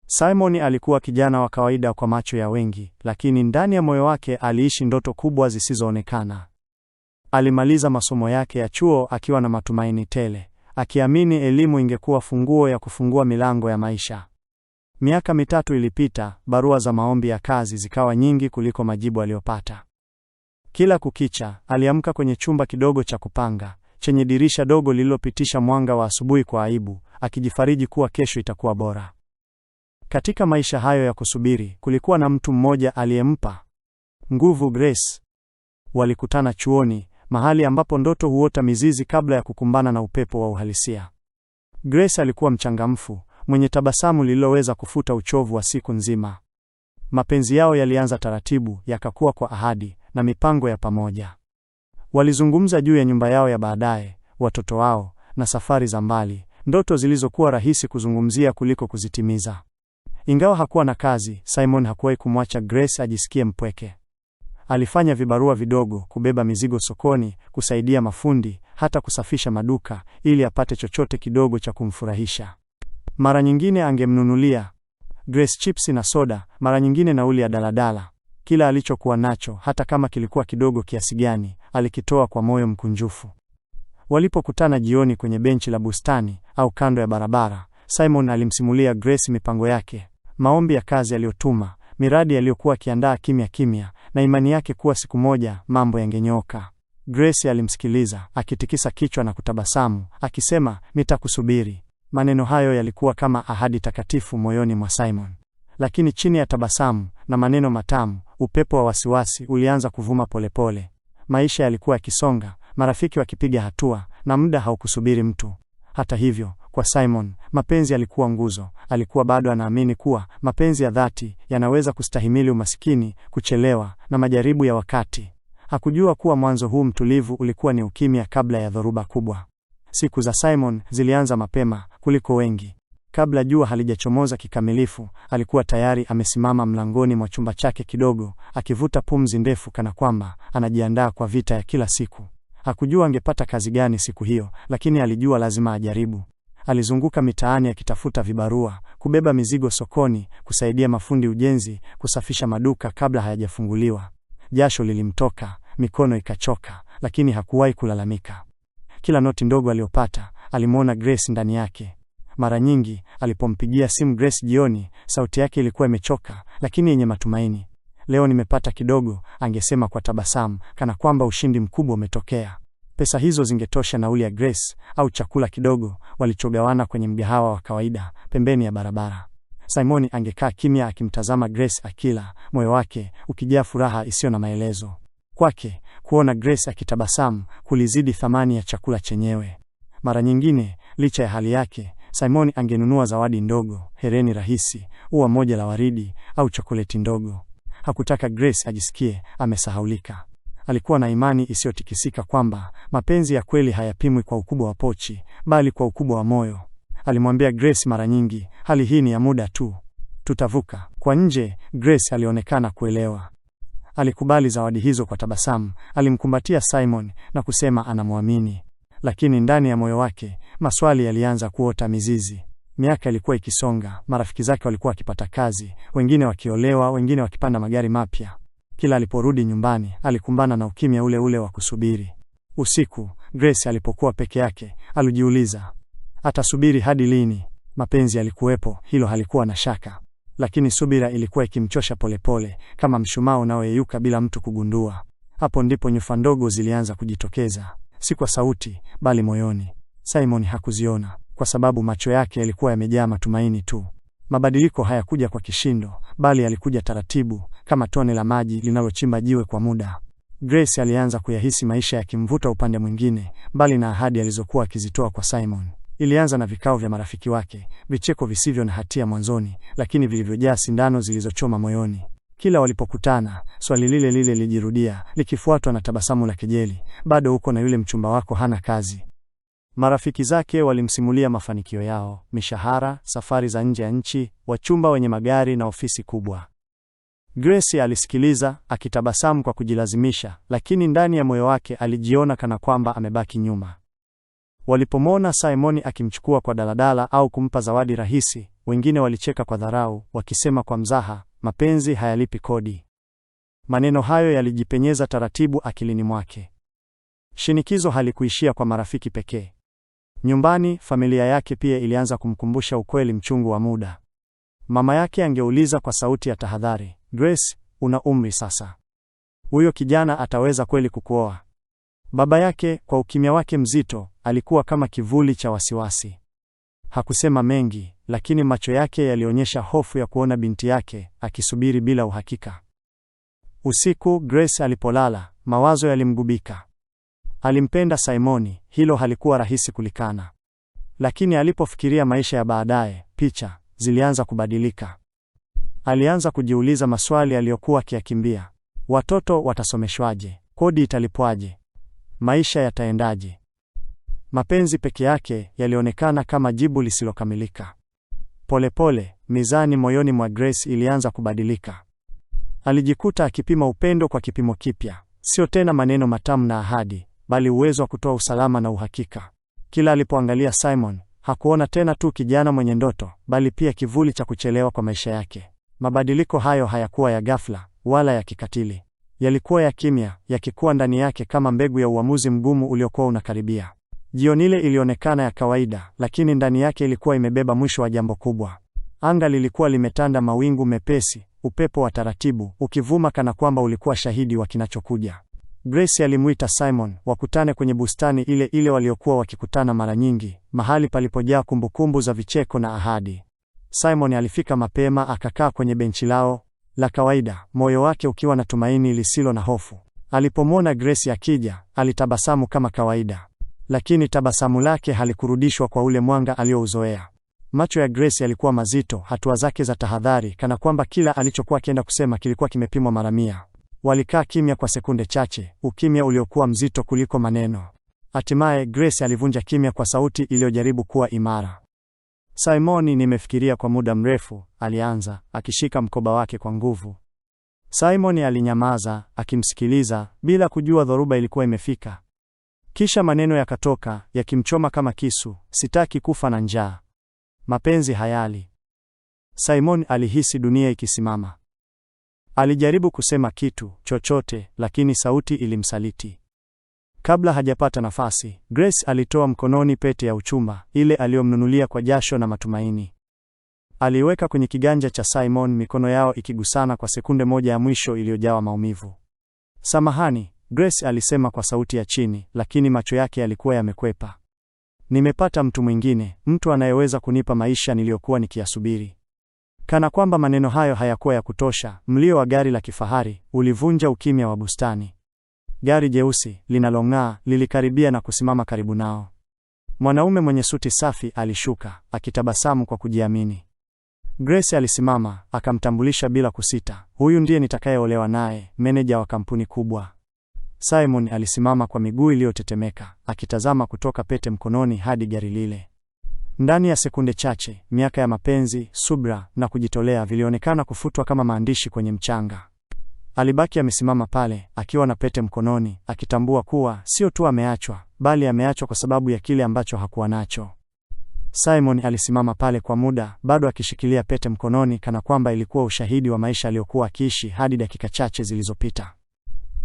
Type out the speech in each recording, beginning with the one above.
Simon alikuwa kijana wa kawaida kwa macho ya wengi, lakini ndani ya moyo wake aliishi ndoto kubwa zisizoonekana. Alimaliza masomo yake ya chuo akiwa na matumaini tele, akiamini elimu ingekuwa funguo ya kufungua milango ya maisha. Miaka 3 ilipita, barua za maombi ya kazi zikawa nyingi kuliko majibu aliyopata. Kila kukicha, aliamka kwenye chumba kidogo cha kupanga, chenye dirisha dogo lililopitisha mwanga wa asubuhi kwa aibu, akijifariji kuwa kesho itakuwa bora. Katika maisha hayo ya kusubiri, kulikuwa na mtu mmoja aliyempa nguvu Grace. Walikutana chuoni, mahali ambapo ndoto huota mizizi kabla ya kukumbana na upepo wa uhalisia. Grace alikuwa mchangamfu, mwenye tabasamu lililoweza kufuta uchovu wa siku nzima. Mapenzi yao yalianza taratibu, yakakua kwa ahadi na mipango ya pamoja. Walizungumza juu ya nyumba yao ya baadaye, watoto wao na safari za mbali, ndoto zilizokuwa rahisi kuzungumzia kuliko kuzitimiza. Ingawa hakuwa na kazi, Simon hakuwahi kumwacha Grace ajisikie mpweke. Alifanya vibarua vidogo, kubeba mizigo sokoni, kusaidia mafundi, hata kusafisha maduka, ili apate chochote kidogo cha kumfurahisha. Mara nyingine angemnunulia Grace chips na soda, mara nyingine nauli ya daladala. Kila alichokuwa nacho, hata kama kilikuwa kidogo kiasi gani, alikitoa kwa moyo mkunjufu. Walipokutana jioni kwenye benchi la bustani au kando ya barabara, Simon alimsimulia Grace mipango yake, maombi ya kazi aliyotuma, miradi aliyokuwa akiandaa kimya kimya, na imani yake kuwa siku moja mambo yangenyooka. Grace alimsikiliza, akitikisa kichwa na kutabasamu, akisema, "Nitakusubiri." Maneno hayo yalikuwa kama ahadi takatifu moyoni mwa Simon. Lakini chini ya tabasamu na maneno matamu, upepo wa wasiwasi ulianza kuvuma polepole. Maisha yalikuwa yakisonga, marafiki wakipiga hatua, na muda haukusubiri mtu. Hata hivyo, kwa Simon, mapenzi yalikuwa nguzo. Alikuwa bado anaamini kuwa mapenzi ya dhati yanaweza kustahimili umasikini, kuchelewa na majaribu ya wakati. Hakujua kuwa mwanzo huu mtulivu ulikuwa ni ukimya kabla ya dhoruba kubwa. Siku za Simon zilianza mapema kuliko wengi. Kabla jua halijachomoza kikamilifu, alikuwa tayari amesimama mlangoni mwa chumba chake kidogo, akivuta pumzi ndefu kana kwamba anajiandaa kwa vita ya kila siku. Hakujua angepata kazi gani siku hiyo, lakini alijua lazima ajaribu. Alizunguka mitaani akitafuta vibarua, kubeba mizigo sokoni, kusaidia mafundi ujenzi, kusafisha maduka kabla hayajafunguliwa. Jasho lilimtoka, mikono ikachoka, lakini hakuwahi kulalamika. Kila noti ndogo aliyopata, alimwona Grace ndani yake. Mara nyingi, alipompigia simu Grace jioni, sauti yake ilikuwa imechoka, lakini yenye matumaini. "Leo nimepata kidogo," angesema kwa tabasamu, kana kwamba ushindi mkubwa umetokea. Pesa hizo zingetosha nauli ya Grace au chakula kidogo walichogawana kwenye mgahawa wa kawaida pembeni ya barabara. Simon angekaa kimya akimtazama Grace akila, moyo wake ukijaa furaha isiyo na maelezo. Kwake, kuona Grace akitabasamu kulizidi thamani ya chakula chenyewe. Mara nyingine, licha ya hali yake, Simon angenunua zawadi ndogo, hereni rahisi, ua moja la waridi au chokoleti ndogo. Hakutaka Grace ajisikie amesahaulika. Alikuwa na imani isiyotikisika kwamba mapenzi ya kweli hayapimwi kwa ukubwa wa pochi, bali kwa ukubwa wa moyo. Alimwambia Grace mara nyingi, "Hali hii ni ya muda tu. Tutavuka." Kwa nje, Grace alionekana kuelewa. Alikubali zawadi hizo kwa tabasamu, alimkumbatia Simon na kusema anamwamini. Lakini ndani ya moyo wake, maswali yalianza kuota mizizi. Miaka ilikuwa ikisonga, marafiki zake walikuwa wakipata kazi, wengine wakiolewa, wengine wakipanda magari mapya. Kila aliporudi nyumbani, alikumbana na ukimya ule ule wa kusubiri. Usiku, Grace alipokuwa peke yake, alijiuliza, atasubiri hadi lini? Mapenzi yalikuwepo, hilo halikuwa na shaka. Lakini subira ilikuwa ikimchosha polepole, kama mshumaa unaoyeyuka bila mtu kugundua. Hapo ndipo nyufa ndogo zilianza kujitokeza, si kwa sauti, bali moyoni. Simon hakuziona, kwa sababu macho yake yalikuwa yamejaa matumaini tu. Mabadiliko hayakuja kwa kishindo, bali yalikuja taratibu, kama tone la maji linalochimba jiwe kwa muda. Grace alianza kuyahisi maisha yakimvuta upande mwingine, bali na ahadi alizokuwa akizitoa kwa Simon. Ilianza na vikao vya marafiki wake, vicheko visivyo na hatia mwanzoni, lakini vilivyojaa sindano zilizochoma moyoni. Kila walipokutana, swali lile lile lilijirudia, likifuatwa na tabasamu la kejeli, "Bado uko na yule mchumba wako hana kazi." Marafiki zake walimsimulia mafanikio yao, mishahara, safari za nje ya nchi, wachumba wenye magari na ofisi kubwa. Grace alisikiliza, akitabasamu kwa kujilazimisha, lakini ndani ya moyo wake alijiona kana kwamba amebaki nyuma. Walipomwona Simon akimchukua kwa daladala au kumpa zawadi rahisi, wengine walicheka kwa dharau, wakisema kwa mzaha, mapenzi hayalipi kodi. Maneno hayo yalijipenyeza taratibu akilini mwake. Shinikizo halikuishia kwa marafiki pekee. Nyumbani, familia yake pia ilianza kumkumbusha ukweli mchungu wa muda. Mama yake angeuliza kwa sauti ya tahadhari, Grace, una umri sasa. Huyo kijana ataweza kweli kukuoa? Baba yake, kwa ukimya wake mzito, alikuwa kama kivuli cha wasiwasi. Hakusema mengi, lakini macho yake yalionyesha hofu ya kuona binti yake akisubiri bila uhakika. Usiku Grace alipolala, mawazo yalimgubika. Alimpenda Simon, hilo halikuwa rahisi kulikana. Lakini alipofikiria maisha ya baadaye, picha zilianza kubadilika. Alianza kujiuliza maswali aliyokuwa akiyakimbia. Watoto watasomeshwaje? Kodi italipwaje? Maisha yataendaje? Mapenzi peke yake yalionekana kama jibu lisilokamilika. Polepole, mizani moyoni mwa Grace ilianza kubadilika. Alijikuta akipima upendo kwa kipimo kipya, sio tena maneno matamu na ahadi, bali uwezo wa kutoa usalama na uhakika. Kila alipoangalia Simon, hakuona tena tu kijana mwenye ndoto, bali pia kivuli cha kuchelewa kwa maisha yake. Mabadiliko hayo hayakuwa ya ghafla, wala ya kikatili. Yalikuwa ya kimya, yakikua ndani yake kama mbegu ya uamuzi mgumu uliokuwa unakaribia. Jioni ile ilionekana ya kawaida, lakini ndani yake ilikuwa imebeba mwisho wa jambo kubwa. Anga lilikuwa limetanda mawingu mepesi, upepo wa taratibu ukivuma kana kwamba ulikuwa shahidi wa kinachokuja. Grace alimuita Simon, wakutane kwenye bustani ile ile waliokuwa wakikutana mara nyingi, mahali palipojaa kumbukumbu za vicheko na ahadi. Simon alifika mapema, akakaa kwenye benchi lao la kawaida, moyo wake ukiwa na tumaini lisilo na hofu. Alipomwona Grace akija, alitabasamu kama kawaida. Lakini tabasamu lake halikurudishwa kwa ule mwanga aliouzoea. Macho ya Grace yalikuwa mazito, hatua zake za tahadhari, kana kwamba kila alichokuwa akienda kusema kilikuwa kimepimwa mara 100. Walikaa kimya kwa sekunde chache, ukimya uliokuwa mzito kuliko maneno. Hatimaye Grace alivunja kimya kwa sauti iliyojaribu kuwa imara. Simon, nimefikiria kwa muda mrefu, alianza, akishika mkoba wake kwa nguvu. Simon alinyamaza, akimsikiliza, bila kujua dhoruba ilikuwa imefika. Kisha maneno yakatoka, yakimchoma kama kisu, sitaki kufa na njaa. Mapenzi hayali. Simon alihisi dunia ikisimama. Alijaribu kusema kitu chochote, lakini sauti ilimsaliti. Kabla hajapata nafasi, Grace alitoa mkononi pete ya uchumba, ile aliyomnunulia kwa jasho na matumaini. Aliweka kwenye kiganja cha Simon, mikono yao ikigusana kwa sekunde moja ya mwisho iliyojawa maumivu. Samahani, Grace alisema kwa sauti ya chini, lakini macho yake yalikuwa yamekwepa. Nimepata mtu mwingine, mtu anayeweza kunipa maisha niliyokuwa nikiyasubiri. Kana kwamba maneno hayo hayakuwa ya kutosha, mlio wa gari la kifahari ulivunja ukimya wa bustani. Gari jeusi linalong'aa lilikaribia na kusimama karibu nao. Mwanaume mwenye suti safi alishuka, akitabasamu kwa kujiamini. Grace alisimama, akamtambulisha bila kusita. Huyu ndiye nitakayeolewa naye, meneja wa kampuni kubwa. Simon alisimama kwa miguu iliyotetemeka, akitazama kutoka pete mkononi hadi gari lile. Ndani ya sekunde chache, miaka ya mapenzi, subra na kujitolea vilionekana kufutwa kama maandishi kwenye mchanga. Alibaki amesimama pale, akiwa na pete mkononi, akitambua kuwa sio tu ameachwa, bali ameachwa kwa sababu ya kile ambacho hakuwa nacho. Simon alisimama pale kwa muda, bado akishikilia pete mkononi, kana kwamba ilikuwa ushahidi wa maisha aliyokuwa akiishi hadi dakika chache zilizopita.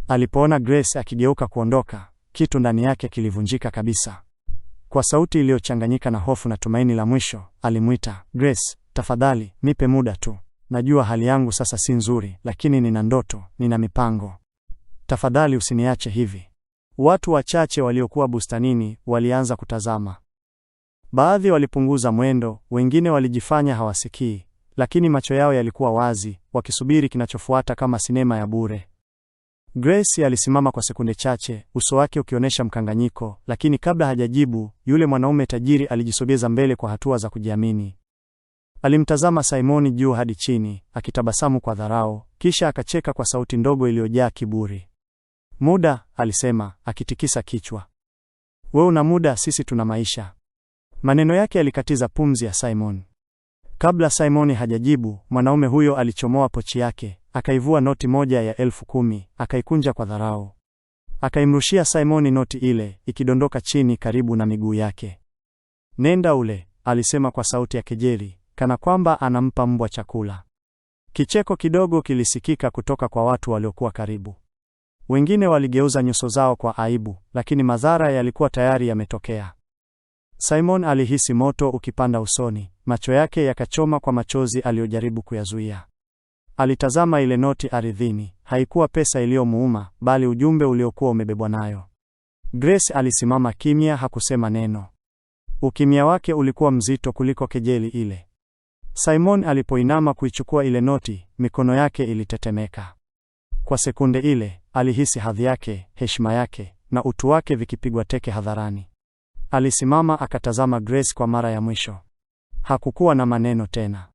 Alipoona Grace akigeuka kuondoka, kitu ndani yake kilivunjika kabisa. Kwa sauti iliyochanganyika na hofu na tumaini la mwisho, alimuita, Grace, tafadhali, nipe muda tu. Najua hali yangu sasa si nzuri, lakini nina ndoto, nina mipango. Tafadhali usiniache hivi. Watu wachache waliokuwa bustanini walianza kutazama. Baadhi walipunguza mwendo, wengine walijifanya hawasikii, lakini macho yao yalikuwa wazi, wakisubiri kinachofuata kama sinema ya bure. Grace alisimama kwa sekunde chache, uso wake ukionyesha mkanganyiko, lakini kabla hajajibu, yule mwanaume tajiri alijisogeza mbele kwa hatua za kujiamini. Alimtazama Simon juu hadi chini, akitabasamu kwa dharau, kisha akacheka kwa sauti ndogo iliyojaa kiburi. Muda, alisema, akitikisa kichwa. Wewe una muda, sisi tuna maisha. Maneno yake yalikatiza pumzi ya Simon. Kabla Simon hajajibu, mwanaume huyo alichomoa pochi yake, akaivua noti moja ya 10,000, akaikunja kwa dharau. Akaimrushia Simon noti ile, ikidondoka chini karibu na miguu yake. "Nenda ule," alisema kwa sauti ya kejeli, kana kwamba anampa mbwa chakula. Kicheko kidogo kilisikika kutoka kwa watu waliokuwa karibu. Wengine waligeuza nyuso zao kwa aibu, lakini madhara yalikuwa tayari yametokea. Simon alihisi moto ukipanda usoni, macho yake yakachoma kwa machozi aliyojaribu kuyazuia. Alitazama ile noti ardhini, haikuwa pesa iliyomuuma, bali ujumbe uliokuwa umebebwa nayo. Grace alisimama kimya, hakusema neno. Ukimya wake ulikuwa mzito kuliko kejeli ile. Simon alipoinama kuichukua ile noti, mikono yake ilitetemeka. Kwa sekunde ile, alihisi hadhi yake, heshima yake, na utu wake vikipigwa teke hadharani. Alisimama akatazama Grace kwa mara ya mwisho. Hakukuwa na maneno tena.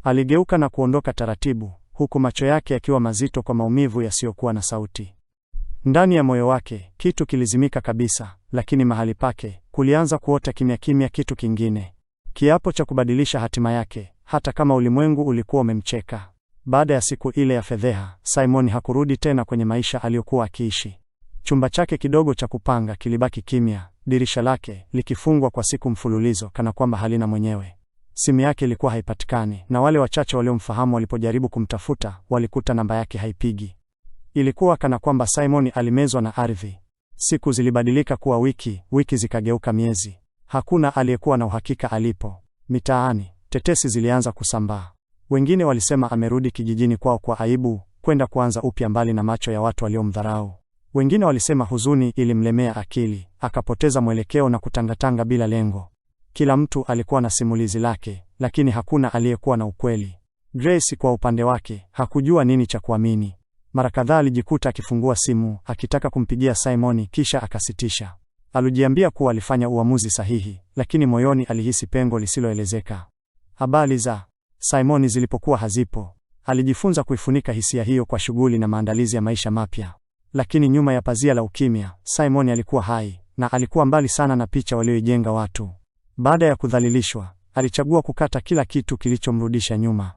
Aligeuka na kuondoka taratibu, huku macho yake yakiwa mazito kwa maumivu yasiyokuwa na sauti. Ndani ya moyo wake, kitu kilizimika kabisa, lakini mahali pake, kulianza kuota kimya kimya kitu kingine. Kiapo cha kubadilisha hatima yake, hata kama ulimwengu ulikuwa umemcheka. Baada ya siku ile ya fedheha, Simon hakurudi tena kwenye maisha aliyokuwa akiishi. Chumba chake kidogo cha kupanga kilibaki kimya, dirisha lake likifungwa kwa siku mfululizo kana kwamba halina mwenyewe. Simu yake ilikuwa haipatikani, na wale wachache waliomfahamu walipojaribu kumtafuta, walikuta namba yake haipigi. Ilikuwa kana kwamba Simon alimezwa na ardhi. Siku zilibadilika kuwa wiki, wiki zikageuka miezi. Hakuna aliyekuwa na uhakika alipo. Mitaani, tetesi zilianza kusambaa. Wengine walisema amerudi kijijini kwao kwa aibu, kwenda kuanza upya mbali na macho ya watu waliomdharau. Wengine walisema huzuni ilimlemea akili, akapoteza mwelekeo na kutangatanga bila lengo. Kila mtu alikuwa na simulizi lake, lakini hakuna aliyekuwa na ukweli. Grace kwa upande wake, hakujua nini cha kuamini. Mara kadhaa alijikuta akifungua simu, akitaka kumpigia Simon, kisha akasitisha. Alijiambia kuwa alifanya uamuzi sahihi, lakini moyoni alihisi pengo lisiloelezeka. Habari za Simon zilipokuwa hazipo, alijifunza kuifunika hisia hiyo kwa shughuli na maandalizi ya maisha mapya. Lakini nyuma ya pazia la ukimya, Simon alikuwa hai, na alikuwa mbali sana na picha walioijenga watu. Baada ya kudhalilishwa, alichagua kukata kila kitu kilichomrudisha nyuma.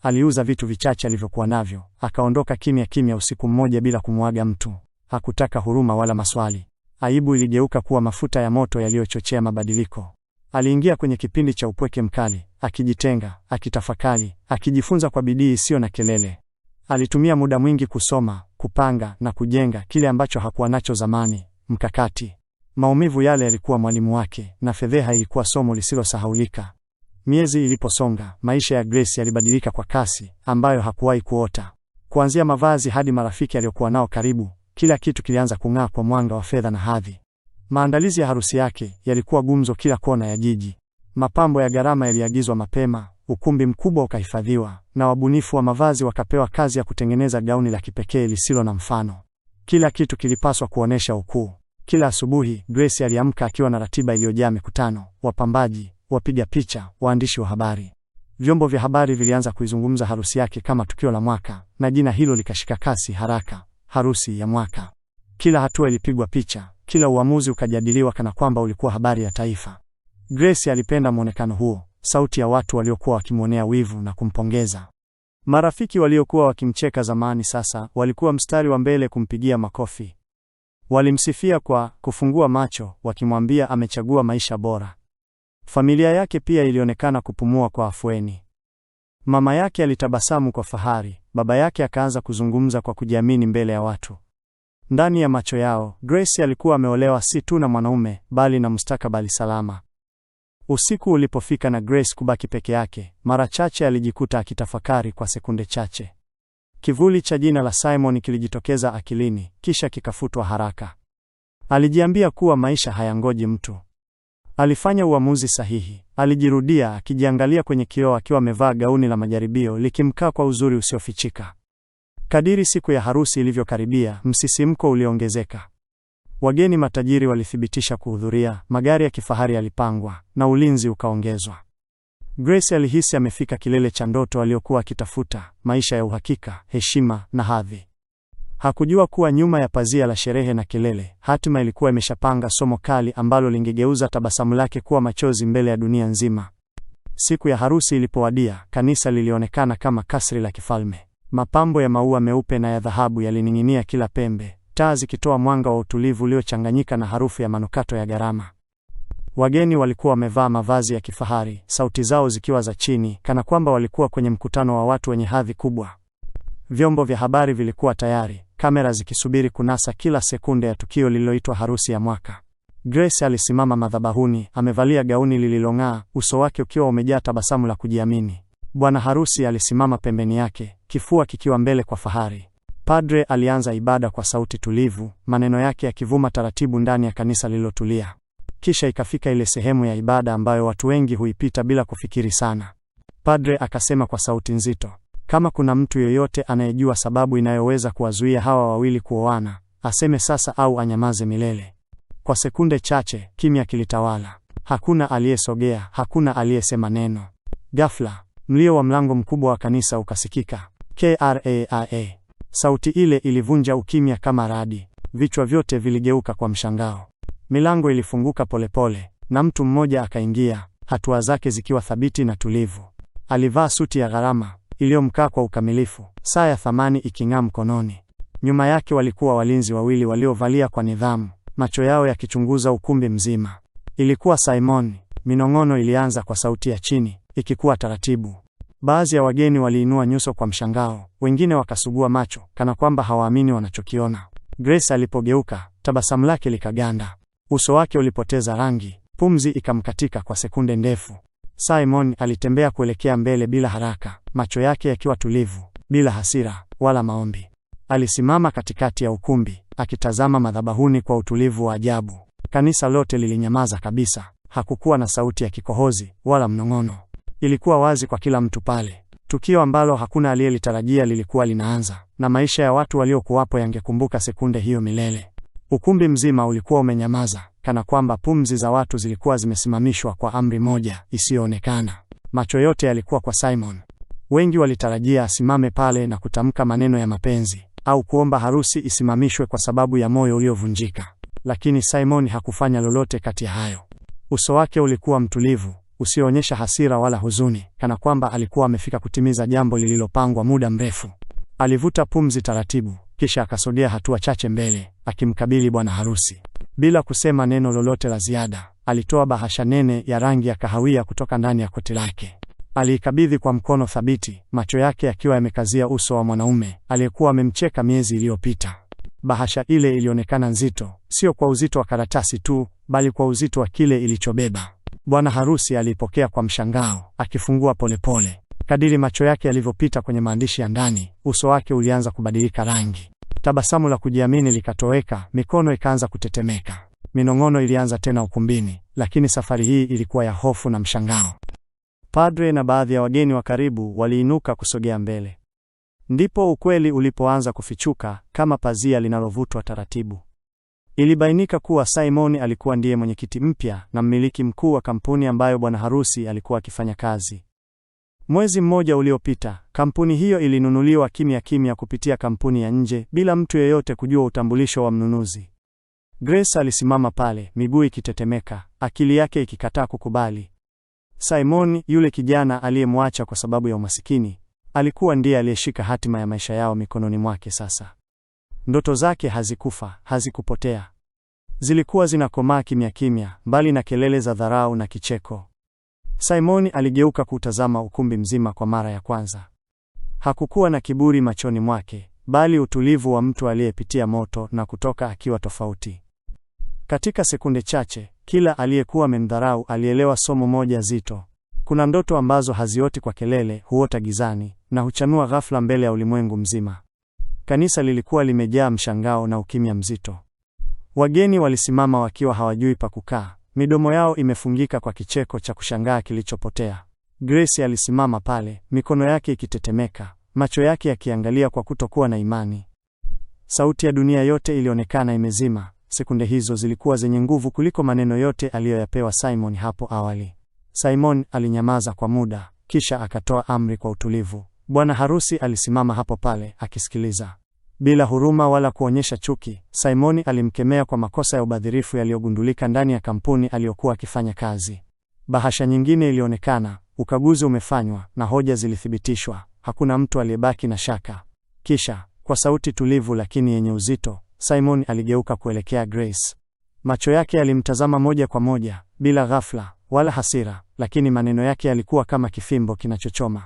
Aliuza vitu vichache alivyokuwa navyo, akaondoka kimya kimya usiku mmoja bila kumwaga mtu. Hakutaka huruma wala maswali. Aibu iligeuka kuwa mafuta ya moto yaliyochochea mabadiliko. Aliingia kwenye kipindi cha upweke mkali, akijitenga, akitafakari, akijifunza kwa bidii isiyo na kelele. Alitumia muda mwingi kusoma, kupanga na kujenga kile ambacho hakuwa nacho zamani, mkakati. Maumivu yale yalikuwa mwalimu wake, na fedheha ilikuwa somo lisilosahaulika. Miezi iliposonga, maisha ya Grace yalibadilika kwa kasi ambayo hakuwahi kuota. Kuanzia mavazi hadi marafiki aliyokuwa nao karibu, kila kitu kilianza kung'aa kwa mwanga wa fedha na hadhi. Maandalizi ya harusi yake yalikuwa gumzo kila kona ya jiji. Mapambo ya gharama yaliagizwa mapema, ukumbi mkubwa ukahifadhiwa, na wabunifu wa mavazi wakapewa kazi ya kutengeneza gauni la kipekee lisilo na mfano. Kila kitu kilipaswa kuonesha ukuu. Kila asubuhi, Grace aliamka akiwa na ratiba iliyojaa mikutano, wapambaji, wapiga picha, waandishi wa habari. Vyombo vya habari vilianza kuizungumza harusi yake kama tukio la mwaka, na jina hilo likashika kasi haraka, harusi ya mwaka. Kila hatua ilipigwa picha, kila uamuzi ukajadiliwa kana kwamba ulikuwa habari ya taifa. Grace alipenda muonekano huo, sauti ya watu waliokuwa wakimwonea wivu na kumpongeza. Marafiki waliokuwa wakimcheka zamani sasa walikuwa mstari wa mbele kumpigia makofi. Walimsifia kwa kufungua macho, wakimwambia amechagua maisha bora. Familia yake pia ilionekana kupumua kwa afueni. Mama yake alitabasamu kwa fahari, baba yake akaanza kuzungumza kwa kujiamini mbele ya watu. Ndani ya macho yao, Grace alikuwa ameolewa si tu na mwanaume, bali na mustakabali salama. Usiku ulipofika na Grace kubaki peke yake, mara chache alijikuta akitafakari kwa sekunde chache. Kivuli cha jina la Simon kilijitokeza akilini, kisha kikafutwa haraka. Alijiambia kuwa maisha hayangoji mtu. Alifanya uamuzi sahihi. Alijirudia akijiangalia kwenye kioo akiwa amevaa gauni la majaribio likimkaa kwa uzuri usiofichika. Kadiri siku ya harusi ilivyokaribia, msisimko uliongezeka. Wageni matajiri walithibitisha kuhudhuria, magari ya kifahari yalipangwa, na ulinzi ukaongezwa. Grace alihisi amefika kilele cha ndoto aliyokuwa akitafuta, maisha ya uhakika, heshima na hadhi. Hakujua kuwa nyuma ya pazia la sherehe na kelele, hatima ilikuwa imeshapanga somo kali ambalo lingegeuza tabasamu lake kuwa machozi mbele ya dunia nzima. Siku ya harusi ilipowadia, kanisa lilionekana kama kasri la kifalme. Mapambo ya maua meupe na ya dhahabu yalining'inia kila pembe. taa zikitoa mwanga wa utulivu uliochanganyika na harufu ya manukato ya gharama. Wageni walikuwa wamevaa mavazi ya kifahari, sauti zao zikiwa za chini, kana kwamba walikuwa kwenye mkutano wa watu wenye hadhi kubwa. Vyombo vya habari vilikuwa tayari, kamera zikisubiri kunasa kila sekunde ya tukio lililoitwa harusi ya mwaka. Grace alisimama madhabahuni, amevalia gauni lililong'aa, uso wake ukiwa umejaa tabasamu la kujiamini. Bwana harusi alisimama pembeni yake, kifua kikiwa mbele kwa fahari. Padre alianza ibada kwa sauti tulivu, maneno yake yakivuma taratibu ndani ya kanisa lililotulia. Kisha ikafika ile sehemu ya ibada ambayo watu wengi huipita bila kufikiri sana. Padre akasema kwa sauti nzito, kama kuna mtu yoyote anayejua sababu inayoweza kuwazuia hawa wawili kuoana, aseme sasa au anyamaze milele. Kwa sekunde chache, kimya kilitawala. Hakuna aliyesogea, hakuna aliyesema neno. Ghafla, mlio wa mlango mkubwa wa kanisa ukasikika. Kraa. Sauti ile ilivunja ukimya kama radi. Vichwa vyote viligeuka kwa mshangao. Milango ilifunguka polepole, na mtu mmoja akaingia, hatua zake zikiwa thabiti na tulivu. Alivaa suti ya gharama, iliyomkaa kwa ukamilifu, saa ya thamani iking'aa mkononi. Nyuma yake walikuwa walinzi wawili waliovalia kwa nidhamu, macho yao yakichunguza ukumbi mzima. Ilikuwa Simon. Minong'ono ilianza kwa sauti ya chini, ikikuwa taratibu. Baadhi ya wageni waliinua nyuso kwa mshangao, wengine wakasugua macho, kana kwamba hawaamini wanachokiona. Grace alipogeuka, tabasamu lake likaganda. Uso wake ulipoteza rangi, pumzi ikamkatika kwa sekunde ndefu. Simon alitembea kuelekea mbele bila haraka, macho yake yakiwa tulivu, bila hasira wala maombi. Alisimama katikati ya ukumbi, akitazama madhabahuni kwa utulivu wa ajabu. Kanisa lote lilinyamaza kabisa, hakukuwa na sauti ya kikohozi wala mnong'ono. Ilikuwa wazi kwa kila mtu pale. Tukio ambalo hakuna aliyelitarajia lilikuwa linaanza, na maisha ya watu waliokuwapo yangekumbuka sekunde hiyo milele. Ukumbi mzima ulikuwa umenyamaza, kana kwamba pumzi za watu zilikuwa zimesimamishwa kwa amri moja isiyoonekana. Macho yote yalikuwa kwa Simon. Wengi walitarajia asimame pale na kutamka maneno ya mapenzi, au kuomba harusi isimamishwe kwa sababu ya moyo uliovunjika. Lakini Simon hakufanya lolote kati ya hayo. Uso wake ulikuwa mtulivu, usioonyesha hasira wala huzuni, kana kwamba alikuwa amefika kutimiza jambo lililopangwa muda mrefu. Alivuta pumzi taratibu, kisha akasogea hatua chache mbele, akimkabili bwana harusi. Bila kusema neno lolote la ziada, alitoa bahasha nene ya rangi ya kahawia kutoka ndani ya koti lake. Aliikabidhi kwa mkono thabiti, macho yake yakiwa yamekazia uso wa mwanaume aliyekuwa amemcheka miezi iliyopita. Bahasha ile ilionekana nzito, sio kwa uzito wa karatasi tu, bali kwa uzito wa kile ilichobeba. Bwana harusi alipokea kwa mshangao, akifungua polepole. Kadiri macho yake yalivyopita kwenye maandishi ya ndani, uso wake ulianza kubadilika rangi. Tabasamu la kujiamini likatoweka, mikono ikaanza kutetemeka. Minong'ono ilianza tena ukumbini, lakini safari hii ilikuwa ya hofu na mshangao. Padre na baadhi ya wageni wa karibu waliinuka kusogea mbele. Ndipo ukweli ulipoanza kufichuka, kama pazia linalovutwa taratibu. Ilibainika kuwa Simon alikuwa ndiye mwenyekiti mpya na mmiliki mkuu wa kampuni ambayo bwana harusi alikuwa akifanya kazi. Mwezi mmoja uliopita, kampuni hiyo ilinunuliwa kimya kimya kupitia kampuni ya nje, bila mtu yeyote kujua utambulisho wa mnunuzi. Grace alisimama pale, miguu ikitetemeka, akili yake ikikataa kukubali. Simon, yule kijana aliyemwacha kwa sababu ya umasikini, alikuwa ndiye aliyeshika hatima ya maisha yao mikononi mwake sasa. Ndoto zake hazikufa, hazikupotea. Zilikuwa zinakomaa kimya kimya, mbali na kelele za dharau na kicheko. Simon aligeuka kutazama ukumbi mzima kwa mara ya kwanza. Hakukuwa na kiburi machoni mwake, bali utulivu wa mtu aliyepitia moto na kutoka akiwa tofauti. Katika sekunde chache, kila aliyekuwa amemdharau alielewa somo moja zito. Kuna ndoto ambazo hazioti kwa kelele, huota gizani, na huchanua ghafla mbele ya ulimwengu mzima. Kanisa lilikuwa limejaa mshangao na ukimya mzito. Wageni walisimama wakiwa hawajui pa kukaa, midomo yao imefungika kwa kicheko cha kushangaa kilichopotea. Grace alisimama pale, mikono yake ikitetemeka, macho yake yakiangalia kwa kutokuwa na imani. Sauti ya dunia yote ilionekana imezima. Sekunde hizo zilikuwa zenye nguvu kuliko maneno yote aliyoyapewa Simon hapo awali. Simon alinyamaza kwa muda, kisha akatoa amri kwa utulivu. Bwana harusi alisimama hapo pale, akisikiliza. Bila huruma wala kuonyesha chuki, Simon alimkemea kwa makosa ya ubadhirifu yaliyogundulika ndani ya kampuni aliyokuwa akifanya kazi. Bahasha nyingine ilionekana, ukaguzi umefanywa, na hoja zilithibitishwa. Hakuna mtu aliyebaki na shaka. Kisha, kwa sauti tulivu lakini yenye uzito, Simon aligeuka kuelekea Grace. Macho yake yalimtazama moja kwa moja, bila ghafla wala hasira, lakini maneno yake yalikuwa kama kifimbo kinachochoma.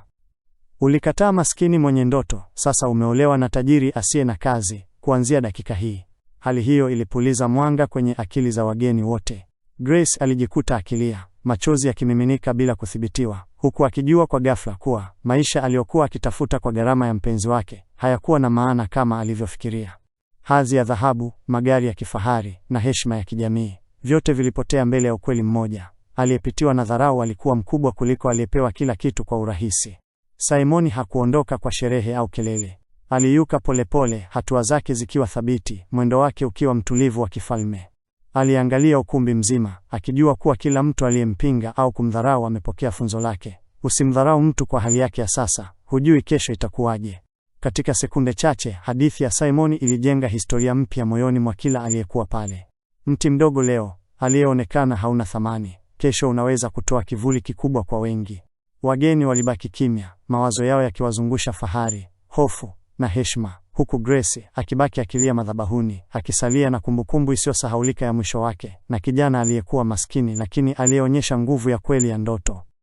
Ulikataa maskini mwenye ndoto, sasa umeolewa na tajiri asiye na kazi, kuanzia dakika hii. Hali hiyo ilipuliza mwanga kwenye akili za wageni wote. Grace alijikuta akilia, machozi yakimiminika bila kuthibitiwa, huku akijua kwa ghafla kuwa maisha aliyokuwa akitafuta kwa gharama ya mpenzi wake hayakuwa na maana kama alivyofikiria. Hadhi ya dhahabu, magari ya kifahari na heshima ya kijamii, vyote vilipotea mbele ya ukweli mmoja. Aliyepitiwa na dharau alikuwa mkubwa kuliko aliyepewa kila kitu kwa urahisi. Simon hakuondoka kwa sherehe au kelele. Aliyuka polepole, hatua zake zikiwa thabiti, mwendo wake ukiwa mtulivu wa kifalme. Aliangalia ukumbi mzima, akijua kuwa kila mtu aliyempinga au kumdharau amepokea funzo lake. Usimdharau mtu kwa hali yake ya sasa, hujui kesho itakuwaje. Katika sekunde chache, hadithi ya Simon ilijenga historia mpya moyoni mwa kila aliyekuwa pale. Mti mdogo leo, aliyeonekana hauna thamani, kesho unaweza kutoa kivuli kikubwa kwa wengi. Wageni walibaki kimya, mawazo yao yakiwazungusha fahari, hofu na heshima, huku Grace akibaki akilia madhabahuni, akisalia na kumbukumbu isiyosahaulika ya mwisho wake, na kijana aliyekuwa maskini lakini aliyeonyesha nguvu ya kweli ya ndoto.